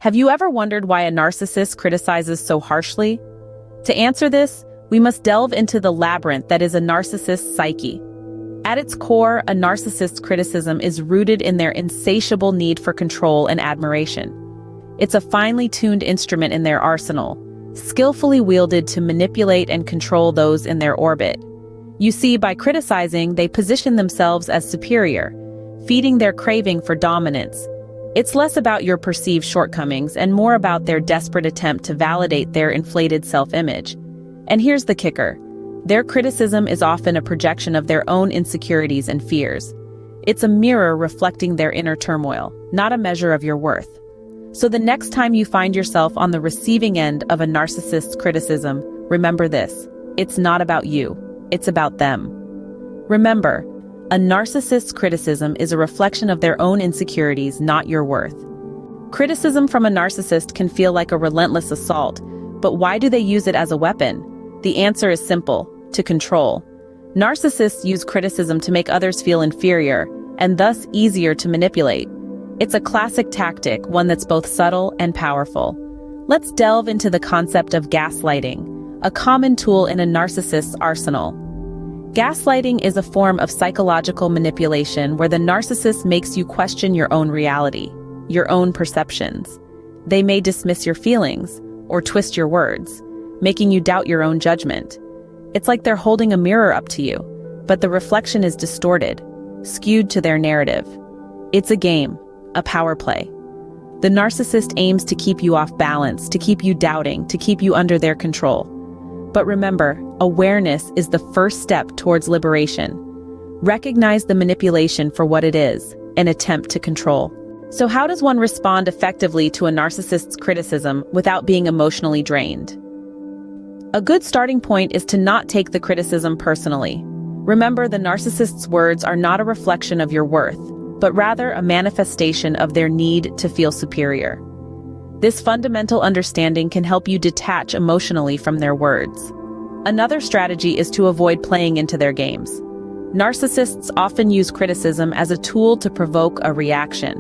Have you ever wondered why a narcissist criticizes so harshly? To answer this, we must delve into the labyrinth that is a narcissist's psyche. At its core, a narcissist's criticism is rooted in their insatiable need for control and admiration. It's a finely tuned instrument in their arsenal, skillfully wielded to manipulate and control those in their orbit. You see, by criticizing, they position themselves as superior, feeding their craving for dominance. It's less about your perceived shortcomings and more about their desperate attempt to validate their inflated self-image. And here's the kicker. Their criticism is often a projection of their own insecurities and fears. It's a mirror reflecting their inner turmoil, not a measure of your worth. So the next time you find yourself on the receiving end of a narcissist's criticism, remember this: it's not about you, it's about them. Remember, a narcissist's criticism is a reflection of their own insecurities, not your worth. Criticism from a narcissist can feel like a relentless assault, but why do they use it as a weapon? The answer is simple: to control. Narcissists use criticism to make others feel inferior, and thus easier to manipulate. It's a classic tactic, one that's both subtle and powerful. Let's delve into the concept of gaslighting, a common tool in a narcissist's arsenal. Gaslighting is a form of psychological manipulation where the narcissist makes you question your own reality, your own perceptions. They may dismiss your feelings or twist your words, making you doubt your own judgment. It's like they're holding a mirror up to you, but the reflection is distorted, skewed to their narrative. It's a game, a power play. The narcissist aims to keep you off balance, to keep you doubting, to keep you under their control. But remember, awareness is the first step towards liberation. Recognize the manipulation for what it is, an attempt to control. So how does one respond effectively to a narcissist's criticism without being emotionally drained? A good starting point is to not take the criticism personally. Remember, the narcissist's words are not a reflection of your worth, but rather a manifestation of their need to feel superior. This fundamental understanding can help you detach emotionally from their words. Another strategy is to avoid playing into their games. Narcissists often use criticism as a tool to provoke a reaction.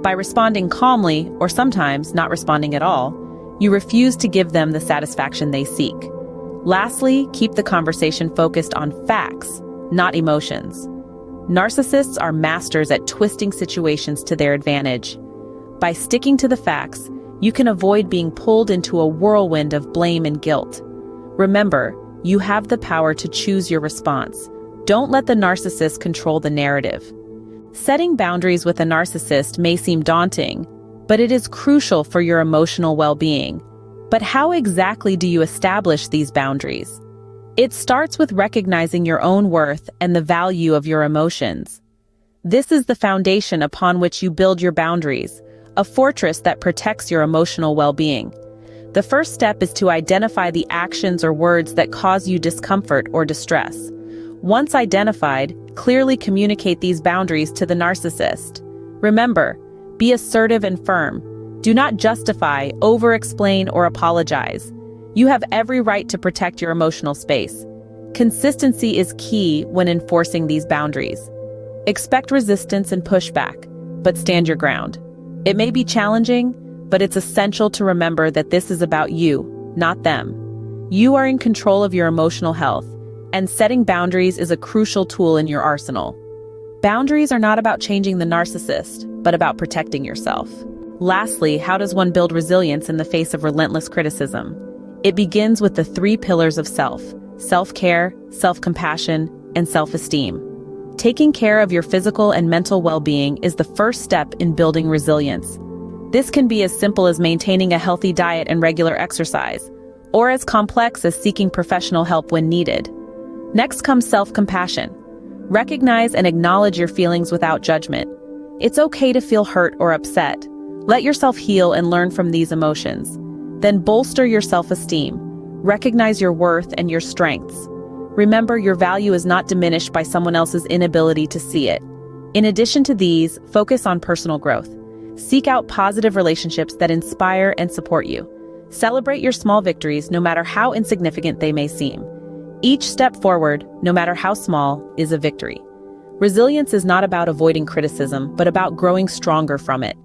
By responding calmly, or sometimes not responding at all, you refuse to give them the satisfaction they seek. Lastly, keep the conversation focused on facts, not emotions. Narcissists are masters at twisting situations to their advantage. By sticking to the facts, you can avoid being pulled into a whirlwind of blame and guilt. Remember, you have the power to choose your response. Don't let the narcissist control the narrative. Setting boundaries with a narcissist may seem daunting, but it is crucial for your emotional well-being. But how exactly do you establish these boundaries? It starts with recognizing your own worth and the value of your emotions. This is the foundation upon which you build your boundaries, a fortress that protects your emotional well-being. The first step is to identify the actions or words that cause you discomfort or distress. Once identified, clearly communicate these boundaries to the narcissist. Remember, be assertive and firm. Do not justify, over-explain, or apologize. You have every right to protect your emotional space. Consistency is key when enforcing these boundaries. Expect resistance and pushback, but stand your ground. It may be challenging, but it's essential to remember that this is about you, not them. You are in control of your emotional health, and setting boundaries is a crucial tool in your arsenal. Boundaries are not about changing the narcissist, but about protecting yourself. Lastly, how does one build resilience in the face of relentless criticism? It begins with the 3 pillars of self: self-care, self-compassion, and self-esteem. Taking care of your physical and mental well-being is the first step in building resilience. This can be as simple as maintaining a healthy diet and regular exercise, or as complex as seeking professional help when needed. Next comes self-compassion. Recognize and acknowledge your feelings without judgment. It's okay to feel hurt or upset. Let yourself heal and learn from these emotions. Then bolster your self-esteem. Recognize your worth and your strengths. Remember, your value is not diminished by someone else's inability to see it. In addition to these, focus on personal growth. Seek out positive relationships that inspire and support you. Celebrate your small victories, no matter how insignificant they may seem. Each step forward, no matter how small, is a victory. Resilience is not about avoiding criticism, but about growing stronger from it.